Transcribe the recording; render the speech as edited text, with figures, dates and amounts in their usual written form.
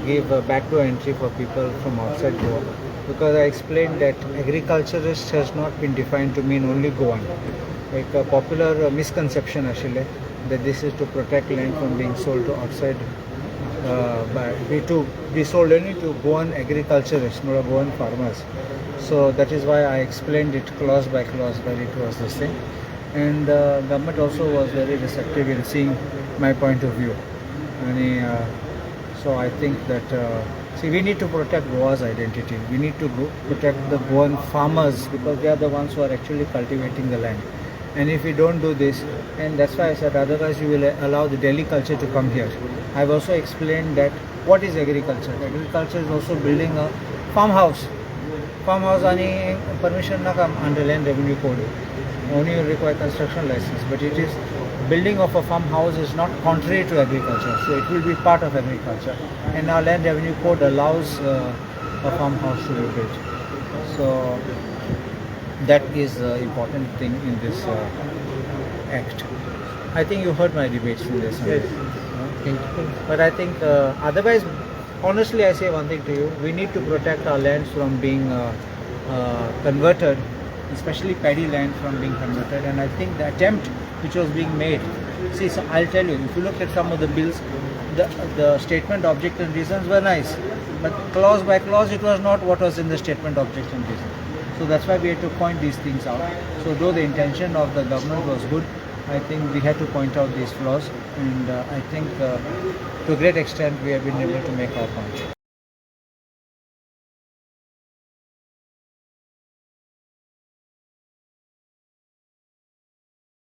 give backdoor entry for people from outside Goa, because I explained that agriculturist has not been defined to mean only Goan. Like a popular misconception actually that this is to protect land from being sold to outside, be sold only to Goan agriculturists, not Goan farmers. So that is why I explained it clause by clause where it was the same. And government also was very receptive in seeing my point of view. And so I think that see, we need to protect Goa's identity. We need to protect the Goan farmers, because they are the ones who are actually cultivating the land. And if we don't do this, and that's why I said otherwise you will allow the Delhi culture to come here. I've also explained that what is agriculture. Agriculture is also building a farmhouse. Farmhouse any permission na come under land revenue code. Only you require construction license, but it is building of a farmhouse is not contrary to agriculture, so it will be part of agriculture. And our land revenue code allows a farmhouse to be built. So that is the important thing in this act. I think you heard my debates in this. Yes. But I think otherwise, honestly, I say one thing to you: we need to protect our lands from being converted, especially paddy land from being converted. And I think the attempt which was being made, see, so I'll tell you, if you look at some of the bills, the statement, object and reasons were nice, but clause by clause it was not what was in the statement, object and reason. So that's why we had to point these things out. So though the intention of the government was good, I think we had to point out these flaws, and I think to a great extent we have been able to make our point.